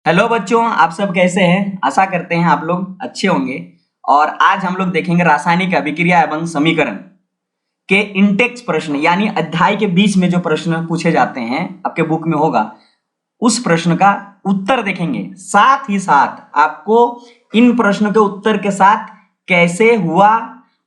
Hello बच्चों, आप सब कैसे हैं? आशा करते हैं आप लोग अच्छे होंगे। और आज हम लोग देखेंगे रासायनिक अभिक्रिया एवं समीकरण के इंटेक्स प्रश्न, यानी अध्याय के बीच में जो प्रश्न पूछे जाते हैं, आपके बुक में होगा, उस प्रश्न का उत्तर देखेंगे। साथ ही साथ आपको इन प्रश्नों के उत्तर के साथ कैसे हुआ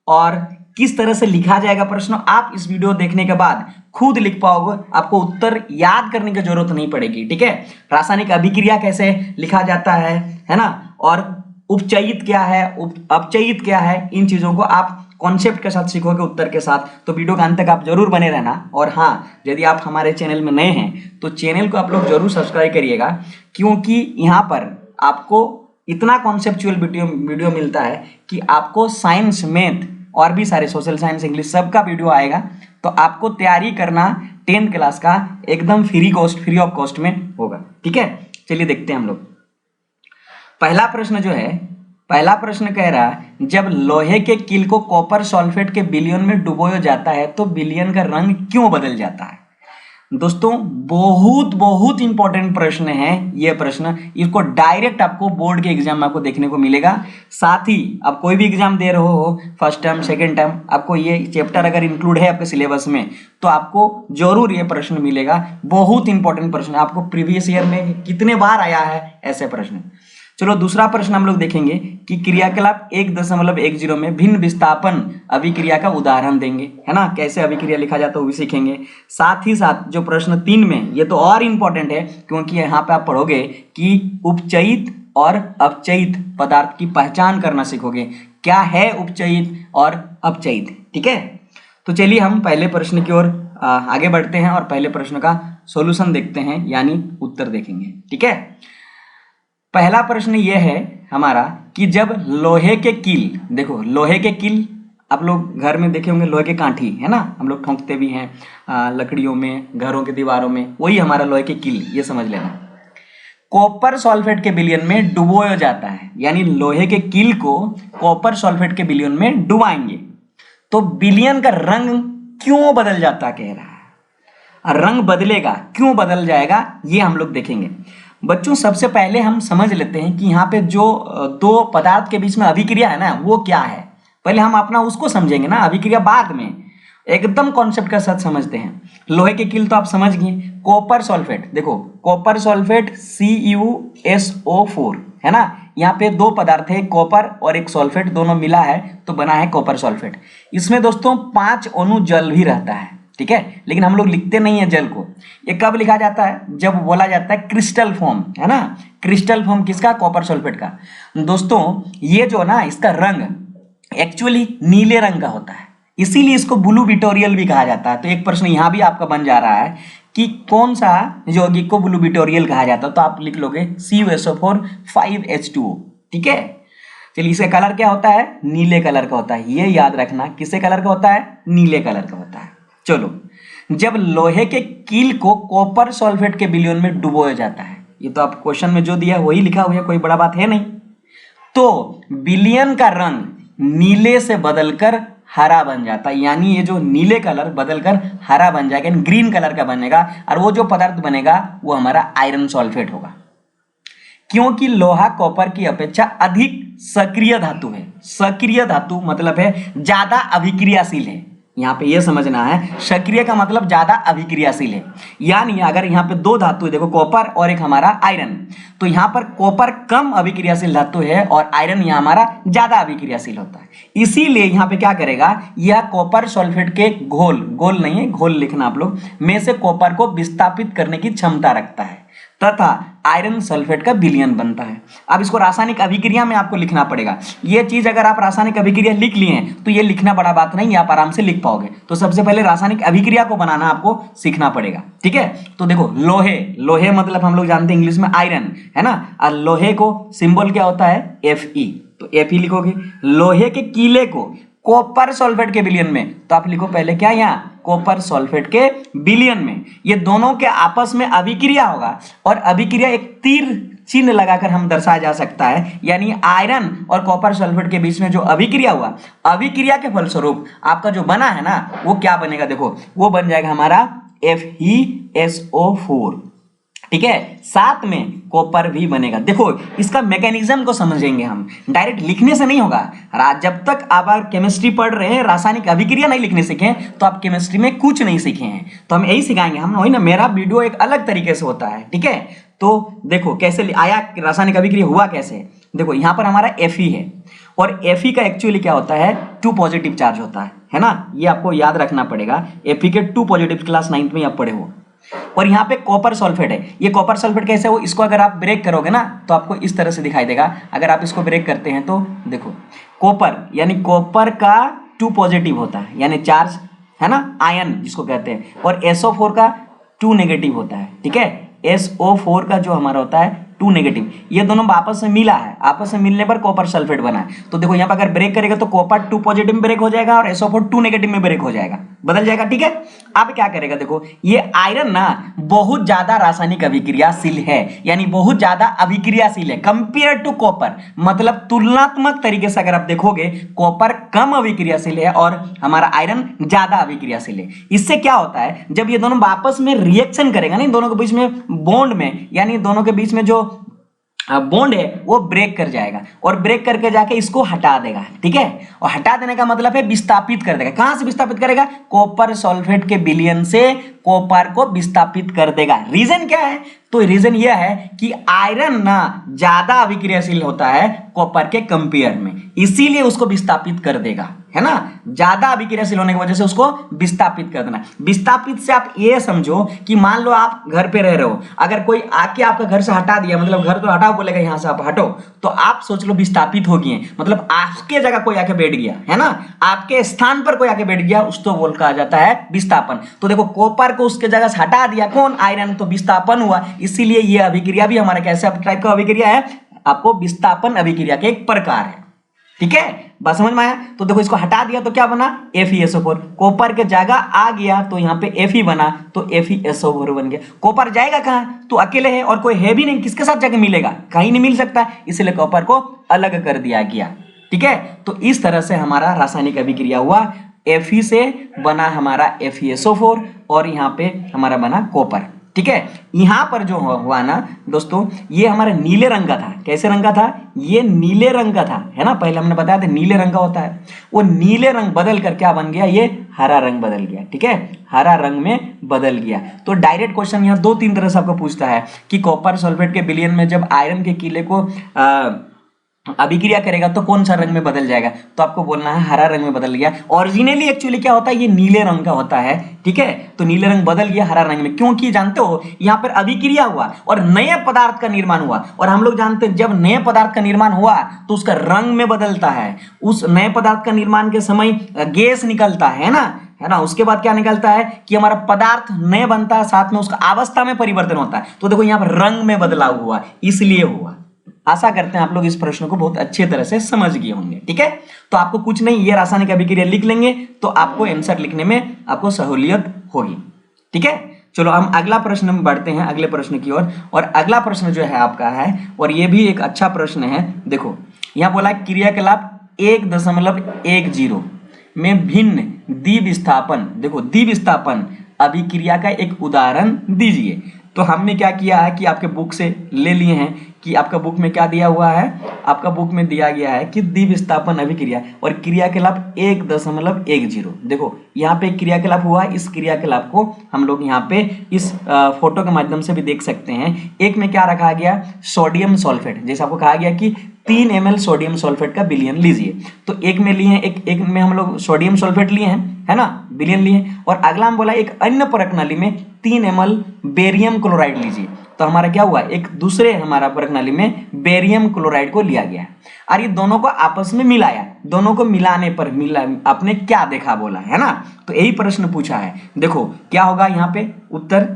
और किस तरह से लिखा जाएगा प्रश्न, आप इस वीडियो देखने के बाद खुद लिख पाओगे। आपको उत्तर याद करने की जरूरत नहीं पड़ेगी। ठीक है, रासायनिक अभिक्रिया कैसे लिखा जाता है ना, और उपचयित क्या है, अपचयित क्या है, इन चीजों को आप कॉन्सेप्ट के साथ सीखोगे उत्तर के साथ। तो वीडियो के अंत तक आप जरूर बने रहना। और हाँ, यदि आप हमारे चैनल में नए हैं तो चैनल को आप लोग जरूर सब्सक्राइब करिएगा, क्योंकि यहाँ पर आपको इतना कॉन्सेप्चुअल वीडियो मिलता है कि आपको साइंस, मैथ और भी सारे सोशल साइंस, इंग्लिश सबका वीडियो आएगा। तो आपको तैयारी करना 10th क्लास का एकदम फ्री ऑफ कॉस्ट में होगा। ठीक है, चलिए देखते हैं हम लोग। पहला प्रश्न कह रहा है, जब लोहे के कील को कॉपर सल्फेट के विलयन में डुबोया जाता है तो विलयन का रंग क्यों बदल जाता है? दोस्तों, बहुत बहुत इंपॉर्टेंट प्रश्न है ये प्रश्न। इसको डायरेक्ट आपको बोर्ड के एग्जाम में आपको देखने को मिलेगा। साथ ही आप कोई भी एग्जाम दे रहे हो, फर्स्ट टर्म, सेकंड टर्म, आपको ये चैप्टर अगर इंक्लूड है आपके सिलेबस में तो आपको जरूर ये प्रश्न मिलेगा। बहुत इंपॉर्टेंट प्रश्न, आपको प्रीवियस ईयर में कितने बार आया है ऐसे प्रश्न। चलो दूसरा प्रश्न हम लोग देखेंगे कि क्रियाकलाप 1.10 में भिन्न विस्थापन अभिक्रिया का उदाहरण देंगे, है ना। कैसे अभिक्रिया लिखा जाता है वो भी सीखेंगे। साथ ही साथ जो प्रश्न 3 में, ये तो और इंपॉर्टेंट है, क्योंकि यहाँ पे आप पढ़ोगे कि उपचयित और अपचयित पदार्थ की पहचान करना सीखोगे। क्या है उपचयित और अपचयित? ठीक है, तो चलिए हम पहले प्रश्न की ओर आगे बढ़ते हैं और पहले प्रश्न का सोल्यूशन देखते हैं, यानी उत्तर देखेंगे। ठीक है, पहला प्रश्न यह है हमारा कि जब लोहे के कील, देखो लोहे के कील आप लोग घर में देखे होंगे, लोहे के कांठी, है ना, हम लोग ठोंकते भी हैं लकड़ियों में, घरों के दीवारों में, वही हमारा लोहे के कील, ये समझ लेना। कॉपर सल्फेट के विलयन में डुबोया जाता है, यानी लोहे के कील को कॉपर सल्फेट के विलयन में डुबाएंगे तो विलयन का रंग क्यों बदल जाता कह रहा है। रंग बदलेगा, क्यों बदल जाएगा, ये हम लोग देखेंगे। बच्चों, सबसे पहले हम समझ लेते हैं कि यहाँ पे जो दो पदार्थ के बीच में अभिक्रिया है ना, वो क्या है। पहले हम अपना उसको समझेंगे ना, अभिक्रिया बाद में, एकदम कॉन्सेप्ट के साथ समझते हैं। लोहे के कील तो आप समझ गए। कॉपर सल्फेट, देखो कॉपर सल्फेट CuSO4, है ना। यहाँ पे दो पदार्थ है, कॉपर और एक सल्फेट, दोनों मिला है तो बना है कॉपर सल्फेट। इसमें दोस्तों 5 अणु जल भी रहता है। ठीक है, लेकिन हम लोग लिखते नहीं है जल को। ये कब लिखा जाता है? जब बोला जाता है क्रिस्टल फॉर्म, है ना। क्रिस्टल फॉर्म किसका? कॉपर सल्फेट का। दोस्तों ये जो ना, इसका रंग एक्चुअली नीले रंग का होता है, इसीलिए इसको ब्लू विटोरियल भी कहा जाता है। तो एक प्रश्न यहाँ भी आपका बन जा रहा है कि कौन सा यौगिक को ब्लू विटोरियल कहा जाता है, तो आप लिख लोगे CuSO4 5H2O। ठीक है, चलिए इसका कलर क्या होता है? नीले कलर का होता है। ये याद रखना, किससे कलर का होता है? नीले कलर का होता है। चलो, जब लोहे के कील को कॉपर सल्फेट के विलयन में डुबोया जाता है, ये तो आप क्वेश्चन में जो दिया है वही लिखा हुआ है, कोई बड़ा बात है नहीं। तो विलयन का रंग नीले से बदलकर हरा बन जाता है, यानी ये जो नीले कलर बदलकर हरा बन जाएगा, ग्रीन कलर का बनेगा। और वो जो पदार्थ बनेगा वो हमारा आयरन सल्फेट होगा, क्योंकि लोहा कॉपर की अपेक्षा अधिक सक्रिय धातु है। सक्रिय धातु मतलब है ज्यादा अभिक्रियाशील है। यहाँ पे ये समझना है, सक्रिय का मतलब ज्यादा अभिक्रियाशील है। यानी अगर यहाँ पे दो धातु, देखो कॉपर और एक हमारा आयरन, तो यहाँ पर कॉपर कम अभिक्रियाशील धातु है और आयरन यहाँ हमारा ज्यादा अभिक्रियाशील होता है। इसीलिए यहाँ पे क्या करेगा, यह कॉपर सल्फेट के घोल, गोल नहीं है, घोल लिखना आप लोग, में से कॉपर को विस्थापित करने की क्षमता रखता है तथा आयरन सल्फेट का विलयन बनता है। अब इसको रासायनिक अभिक्रिया में आपको लिखना पड़ेगा। ये चीज अगर आप रासायनिक अभिक्रिया लिख लिए हैं तो ये लिखना बड़ा बात नहीं, आप आराम से लिख पाओगे। तो सबसे पहले रासायनिक अभिक्रिया को बनाना आपको सीखना पड़ेगा। ठीक है, तो देखो लोहे, लोहे मतलब हम लोग जानते हैं इंग्लिश में आयरन, है ना। और लोहे को सिंबल क्या होता है? Fe, तो Fe लिखोगे। लोहे के कीले को कॉपर सल्फेट के विलयन में, तो आप लिखो पहले क्या, यहाँ कॉपर सल्फेट के विलयन में। ये दोनों के आपस में अभिक्रिया होगा, और अभिक्रिया एक तीर चिन्ह लगाकर हम दर्शाया जा सकता है, यानी आयरन और कॉपर सल्फेट के बीच में जो अभिक्रिया हुआ, अभिक्रिया के फलस्वरूप आपका जो बना है ना, वो क्या बनेगा? देखो वो बन जाएगा हमारा FeSO4, ठीक है, साथ में कॉपर भी बनेगा। देखो इसका मैकेनिज्म को समझेंगे हम, डायरेक्ट लिखने से नहीं होगा। जब तक आप केमिस्ट्री पढ़ रहे हैं, रासायनिक अभिक्रिया नहीं लिखने सीखे तो आप केमिस्ट्री में कुछ नहीं सीखे हैं। तो हम यही सिखाएंगे हम, वही ना, मेरा वीडियो एक अलग तरीके से होता है। ठीक है, तो देखो कैसे आया रासायनिक अभिक्रिया हुआ कैसे। देखो यहाँ पर हमारा Fe है और Fe का एक्चुअली क्या होता है, 2 पॉजिटिव चार्ज होता है ना, ये आपको याद रखना पड़ेगा। Fe के 2 पॉजिटिव क्लास 9th में आप पढ़े हो। और यहाँ पे कॉपर सल्फेट है। ये कॉपर सल्फेट कैसे हो, इसको अगर आप ब्रेक करोगे ना तो आपको इस तरह से दिखाई देगा। अगर आप इसको ब्रेक करते हैं तो देखो कॉपर, यानी कॉपर का 2 पॉजिटिव होता है, यानी चार्ज है ना, आयन जिसको कहते हैं, और SO4 का 2 नेगेटिव होता है। ठीक है, SO4 का जो हमारा होता है 2 नेगेटिव, ये दोनों आपस में मिला है, आपस में मिलने पर कॉपर सल्फेट बना है। तो देखो यहाँ पर अगर ब्रेक करेगा तो कॉपर 2 पॉजिटिव में ब्रेक हो जाएगा और SO4 2 नेगेटिव में ब्रेक हो जाएगा, बदल जाएगा। ठीक है, अब क्या करेगा, देखो ये आयरन ना बहुत ज्यादा रासायनिक अभिक्रियाशील है, यानी बहुत ज्यादा अभिक्रियाशील है कंपेयर टू कॉपर। मतलब तुलनात्मक तरीके से अगर आप देखोगे, कॉपर कम अभिक्रियाशील है और हमारा आयरन ज्यादा अभिक्रियाशील है। इससे क्या होता है, जब ये दोनों आपस में रिएक्शन करेगा ना, दोनों के बीच में बॉन्ड में, यानी दोनों के बीच में जो बॉन्ड है वो ब्रेक कर जाएगा और ब्रेक करके जाके इसको हटा देगा। ठीक है, और हटा देने का मतलब है विस्थापित कर देगा। कहां से विस्थापित करेगा, कॉपर सल्फेट के विलयन से कॉपर को विस्थापित कर देगा। रीजन क्या है, तो रीजन यह है कि आयरन ना ज्यादा अभिक्रियाशील होता है कॉपर के कंपेयर में, इसीलिए उसको विस्थापित कर देगा, है ना। ज्यादा अभिक्रियाशील होने की वजह से उसको विस्थापित कर देना। विस्थापित से आप ये समझो कि मान लो आप घर पे रह रहे हो, अगर कोई आके आपका घर से हटा दिया, मतलब घर तो हटाओ बोलेगा, यहां से आप हटो, तो आप सोच लो विस्थापित हो गए, मतलब आपके जगह कोई आके बैठ गया, है ना, आपके स्थान पर कोई आके बैठ गया, उसको बोल कहा जाता है विस्थापन। तो देखो कॉपर को उसके जगह से हटा दिया कौन, आयरन, तो विस्थापन हुआ। इसीलिए ये अभिक्रिया भी हमारा कैसे टाइप का अभिक्रिया है, आपको विस्थापन अभिक्रिया के एक प्रकार है। ठीक है, बात समझ में आया। तो देखो इसको हटा दिया तो क्या बना, FeSO4, कॉपर के जगह आ गया तो यहाँ पे Fe बना, तो FeSO4 बन गया। कॉपर जाएगा कहाँ, तो अकेले है और कोई है भी नहीं, किसके साथ जाके मिलेगा, कहीं नहीं मिल सकता, इसलिए कॉपर को अलग कर दिया गया। ठीक है, तो इस तरह से हमारा रासायनिक अभिक्रिया हुआ, Fe से बना हमारा FeSO4 और यहाँ पे हमारा बना कॉपर। ठीक है, यहां पर जो हुआ ना दोस्तों, ये हमारे नीले रंग का था। कैसे रंग का था, ये नीले रंग का था, है ना, पहले हमने बताया था नीले रंग का होता है। वो नीले रंग बदल कर क्या बन गया, ये हरा रंग बदल गया। ठीक है, हरा रंग में बदल गया। तो डायरेक्ट क्वेश्चन यहाँ 2-3 तरह से आपको पूछता है कि कॉपर सल्फेट के विलयन में जब आयरन के किले को अभिक्रिया करेगा तो कौन सा रंग में बदल जाएगा, तो आपको बोलना है हरा रंग में बदल गया। ओरिजिनली एक्चुअली क्या होता है, ये नीले रंग का होता है। ठीक है, तो नीले रंग बदल गया हरा रंग में, क्योंकि जानते हो यहाँ पर अभिक्रिया हुआ और नए पदार्थ का निर्माण हुआ, और हम लोग जानते हैं जब नए पदार्थ का निर्माण हुआ तो उसका रंग में बदलता है। उस नए पदार्थ का निर्माण के समय गैस निकलता है ना, है ना, उसके बाद क्या निकलता है कि हमारा पदार्थ नए बनता है, साथ में उसका अवस्था में परिवर्तन होता है। तो देखो यहाँ पर रंग में बदलाव हुआ, इसलिए हुआ। आशा करते हैं आप लोग इस प्रश्न को बहुत अच्छे तरह से समझ गए होंगे। ठीक है, तो आपको कुछ नहीं, ये रासायनिक अभिक्रिया लिख लेंगे तो आपको आंसर लिखने में आपको सहूलियत होगी। ठीक है, चलो हम अगला प्रश्न में बढ़ते हैं, अगले प्रश्न की ओर। और अगला प्रश्न जो है आपका है, और ये भी एक अच्छा प्रश्न है। देखो यहाँ बोला क्रियाकलाप 1.10 में भिन्न द्विविस्थापन, देखो द्विविस्थापन अभिक्रिया का एक उदाहरण दीजिए। तो हमने क्या किया है कि आपके बुक से ले लिए हैं कि आपका बुक में क्या दिया हुआ है, आपका बुक में दिया गया है कि द्विविस्थापन अभिक्रिया और क्रियाकलाप 1.10। देखो यहाँ पे क्रियाकलाप हुआ, इस क्रियाकलाप को हम लोग यहाँ पे इस फोटो के माध्यम से भी देख सकते हैं। एक में क्या रखा गया, सोडियम सल्फेट, जैसे आपको कहा गया कि 3 ml सोडियम सल्फेट का विलयन लीजिए। तो एक में लिए, एक में हम लोग सोडियम सल्फेट लिए हैं, है ना, विलयन लिए। और अगला हम बोला एक अन्य प्रणाली में 3 ml बेरियम क्लोराइड लीजिए। तो हमारा क्या हुआ, एक दूसरे हमारा प्रणाली में बेरियम क्लोराइड को लिया गया और ये दोनों को आपस में मिलाया। दोनों को मिलाने पर आपने क्या देखा बोला, है ना। तो यही प्रश्न पूछा है। देखो क्या होगा यहाँ पे उत्तर,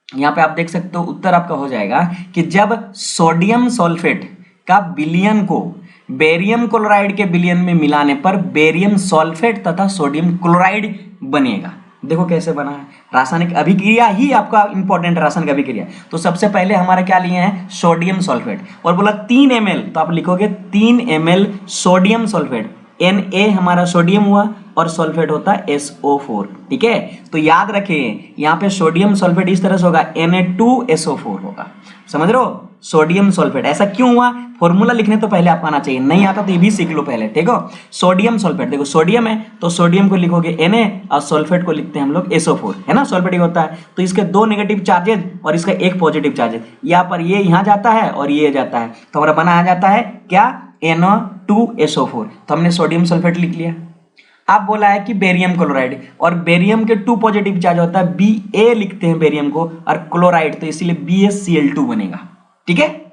यहाँ पे आप देख सकते हो उत्तर आपका हो जाएगा कि जब सोडियम सल्फेट का विलयन को बेरियम क्लोराइड के विलयन में मिलाने पर बेरियम सल्फेट तथा सोडियम क्लोराइड बनेगा। देखो कैसे बना है, रासायनिक अभिक्रिया ही आपका इंपॉर्टेंट रासायनिक अभिक्रिया। तो सबसे पहले हमारा क्या लिए हैं, सोडियम सल्फेट, और बोला 3 ml, तो आप लिखोगे 3 ml सोडियम सल्फेट, Na हमारा सोडियम हुआ और सल्फेट होता है SO4। ठीक है, तो याद रखें यहाँ पे सोडियम सल्फेट इस तरह से होगा Na2SO4 होगा। समझ रहे हो, सोडियम सल्फेट ऐसा क्यों हुआ, फॉर्मूला लिखने तो पहले आपको आना चाहिए, नहीं आता तो ये भी सीख लो पहले। ठीक है, सोडियम सल्फेट, देखो सोडियम है तो सोडियम को लिखोगे Na और सल्फेट को लिखते हैं हम लोग SO4, है ना, सल्फेट होता है। तो इसके 2 नेगेटिव चार्जेस और इसका 1 पॉजिटिव चार्जेस, यहाँ पर ये यहाँ जाता है और ये जाता है, तो हमारा बनाया जाता है क्या, Na2SO4। तो हमने सोडियम सल्फेट लिख लिया। अब बोला है कि बेरियम क्लोराइड, और बेरियम के 2 पॉजिटिव चार्ज होता है, Ba लिखते हैं बेरियम को, और क्लोराइड तो इसीलिए BaCl2 बनेगा। ठीक है,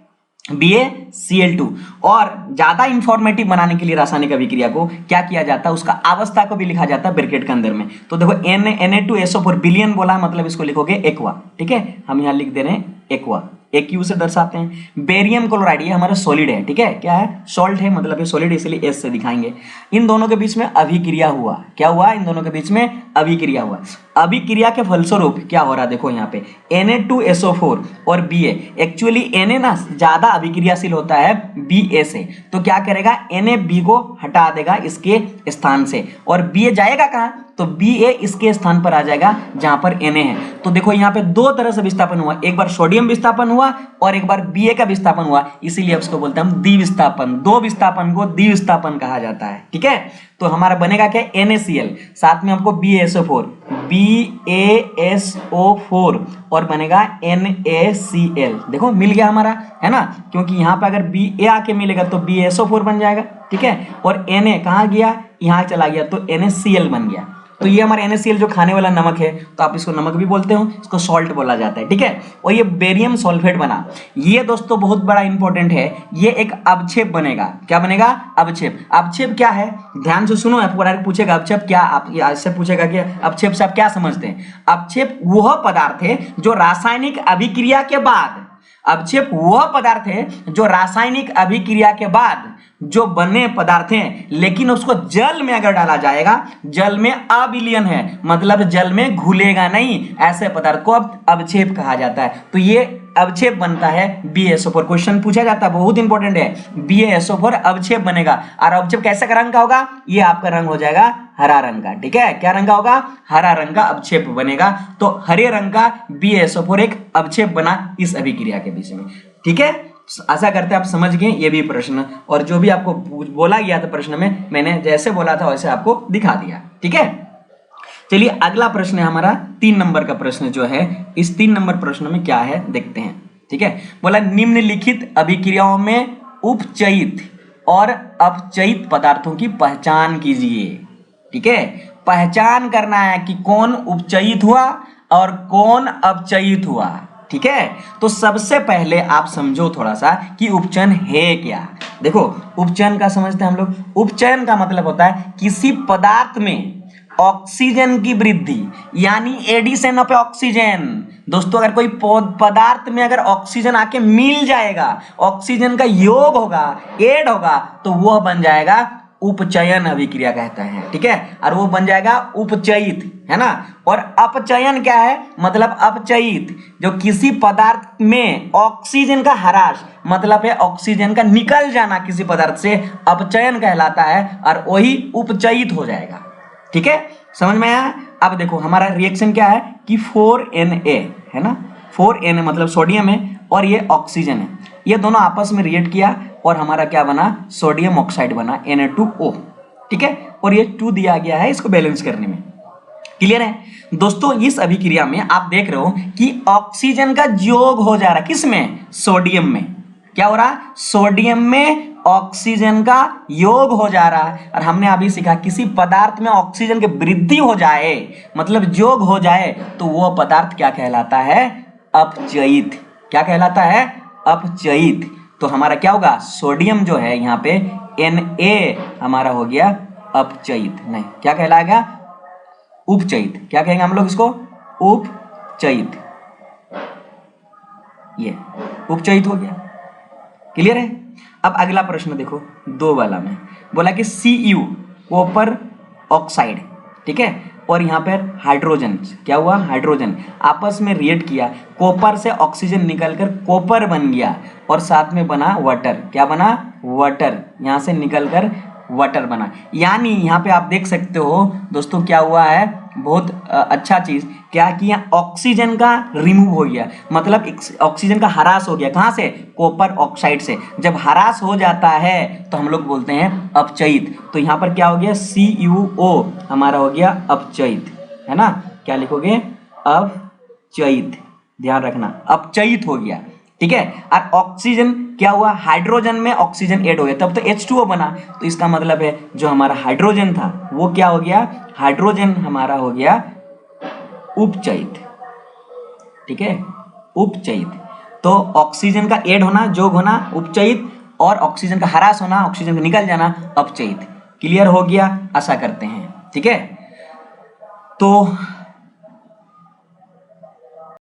BaCl2। और ज्यादा इंफॉर्मेटिव बनाने के लिए रासायनिक अभिक्रिया को क्या किया जाता है, उसका अवस्था को भी लिखा जाता है ब्रैकेट के अंदर में। तो देखो Na2SO4 बिलियन बोला, मतलब इसको लिखोगे एक्वा। ठीक है, हम यहाँ लिख दे रहे हैं एक्वा, AQ से दर्शाते हैं। बेरियम क्लोराइड ये हमारा सॉलिड है। ठीक है, क्या है, सॉल्ट है, मतलब ये सॉलिड, इसलिए S से दिखाएंगे। इन दोनों के बीच में अभिक्रिया हुआ, क्या हुआ, इन दोनों के बीच में अभिक्रिया हुआ। अभिक्रिया के फलस्वरूप क्या हो रहा है, देखो यहाँ पे Na2SO4 और Ba, एक्चुअली Na ना ज्यादा अभिक्रियाशील होता है Ba से, तो क्या करेगा, Na B को हटा देगा इसके स्थान से, और Ba जाएगा कहाँ, तो Ba इसके स्थान पर आ जाएगा जहां पर Na है। तो देखो यहाँ पे 2 तरह से विस्थापन हुआ, एक बार सोडियम विस्थापन हुआ और एक बार Ba का विस्थापन हुआ, इसीलिए उसको बोलते हैं हम द्विविस्थापन। 2 विस्थापन को द्विविस्थापन कहा जाता है। ठीक है, तो हमारा बनेगा क्या, NaCl, साथ में हमको BaSO4 और बनेगा NaCl। देखो मिल गया हमारा, है ना, क्योंकि यहाँ पे अगर Ba आके मिलेगा तो BaSO4 बन जाएगा। ठीक है, और Na कहाँ गया, यहाँ चला गया, तो NaCl बन गया। तो ये हमारा NaCl जो खाने वाला नमक है, तो आप इसको नमक भी बोलते हो, इसको सॉल्ट बोला जाता है। ठीक है, और ये बेरियम सल्फेट बना, ये दोस्तों बहुत बड़ा इंपॉर्टेंट है, ये एक अवक्षेप बनेगा। क्या बनेगा, अवक्षेप। अवक्षेप क्या है, ध्यान से सुनो, आपको पूछेगा अवक्षेप क्या, आप इससे पूछेगा कि अवक्षेप से आप क्या समझते हैं। अवक्षेप वह पदार्थ है जो रासायनिक अभिक्रिया के बाद, अवक्षेप वह पदार्थ है जो रासायनिक अभिक्रिया के बाद जो बने पदार्थ हैं, लेकिन उसको जल में अगर डाला जाएगा, जल में अविलीन है, मतलब जल में घुलेगा नहीं, ऐसे पदार्थ को अब अवक्षेप कहा जाता है। तो ये अवक्षेप बनता है BaSO4। क्वेश्चन पूछा जाता है, बहुत इंपॉर्टेंट है, BaSO4 अवक्षेप बनेगा। और अवक्षेप कैसे का रंग का होगा, ये आपका रंग हो जाएगा हरा रंग का। ठीक है, क्या रंग का होगा, हरा रंग का अवक्षेप बनेगा। तो हरे रंग का BaSO4 एक अवक्षेप बना इस अभिक्रिया के बीच में। ठीक है, आशा करते हैं आप समझ गए ये भी प्रश्न, और जो भी आपको बोला गया था प्रश्न में, मैंने जैसे बोला था वैसे आपको दिखा दिया। ठीक है, चलिए अगला प्रश्न है हमारा 3 नंबर का प्रश्न जो है, इस 3 नंबर प्रश्न में क्या है देखते हैं। ठीक है, बोला निम्नलिखित अभिक्रियाओं में उपचयित और अपचयित पदार्थों की पहचान कीजिए। ठीक है, पहचान करना है कि कौन उपचयित हुआ और कौन अपचयित हुआ। ठीक है, तो सबसे पहले आप समझो थोड़ा सा कि उपचयन है क्या। देखो उपचयन का समझते हैं हम लोग। उपचयन का मतलब होता है किसी पदार्थ में ऑक्सीजन की वृद्धि, यानी एडिशन ऑफ ऑक्सीजन। दोस्तों अगर कोई पदार्थ में अगर ऑक्सीजन आके मिल जाएगा, ऑक्सीजन का योग होगा, ऐड होगा, तो वह बन जाएगा उपचयन अभिक्रिया कहता है। ठीक है, और वो बन जाएगा उपचयित, है ना। और अपचयन क्या है, मतलब अपचयित जो किसी पदार्थ में ऑक्सीजन का ह्रास, मतलब है ऑक्सीजन का निकल जाना किसी पदार्थ से, अपचयन कहलाता है, और वही उपचयित हो जाएगा। ठीक है, समझ में आया। अब देखो हमारा रिएक्शन क्या है कि 4Na है ना, 4Na मतलब सोडियम है और ये ऑक्सीजन है, ये दोनों आपस में रिएक्ट किया और हमारा क्या बना, सोडियम ऑक्साइड बना Na2O। ठीक है, और ये 2 दिया गया है इसको बैलेंस करने में। क्लियर है दोस्तों। इस अभिक्रिया में आप देख रहे हो कि ऑक्सीजन का योग हो जा रहा है, किसमें, सोडियम में। क्या हो रहा, सोडियम में ऑक्सीजन का योग हो जा रहा है। और हमने अभी सीखा किसी पदार्थ में ऑक्सीजन की वृद्धि हो जाए, मतलब योग हो जाए, तो वह पदार्थ क्या कहलाता है, अपचयित। क्या कहलाता है, अपचयित। तो हमारा क्या होगा, सोडियम जो है यहाँ पे Na हमारा हो गया अपचयित, नहीं क्या कहलाएगा, उपचयित। क्या कहेंगे हम लोग इसको, उपचयित। ये उपचयित हो गया। क्लियर है। अब अगला प्रश्न देखो 2 वाला में बोला कि Cu कॉपर ऑक्साइड, ठीक है, और यहाँ पर हाइड्रोजन, क्या हुआ, हाइड्रोजन आपस में रिएक्ट किया, कॉपर से ऑक्सीजन निकलकर कॉपर बन गया और साथ में बना वाटर। क्या बना, वाटर, यहाँ से निकलकर वाटर बना। यानी यहाँ पे आप देख सकते हो दोस्तों क्या हुआ है, बहुत अच्छा चीज क्या किया, ऑक्सीजन का रिमूव हो गया, मतलब ऑक्सीजन का ह्रास हो गया। कहाँ से? कॉपर ऑक्साइड से। जब ह्रास हो जाता है तो हम लोग बोलते हैं अपचयित। तो यहाँ पर क्या हो गया, CuO हमारा हो गया अपचयित, है ना। क्या लिखोगे? अपचयित, ध्यान रखना, अपचयित हो गया, ठीक है। और ऑक्सीजन क्या हुआ, हाइड्रोजन में ऑक्सीजन ऐड हो गया, तब तो H2O बना। तो इसका मतलब है जो हमारा हाइड्रोजन था वो क्या हो गया, हाइड्रोजन हमारा हो गया उपचयित, ठीक है, उपचयित। तो ऑक्सीजन का ऐड होना, जोग होना उपचयित, और ऑक्सीजन का ह्रास होना, ऑक्सीजन का निकल जाना अपचयित। क्लियर हो गया? आशा करते हैं, ठीक है। तो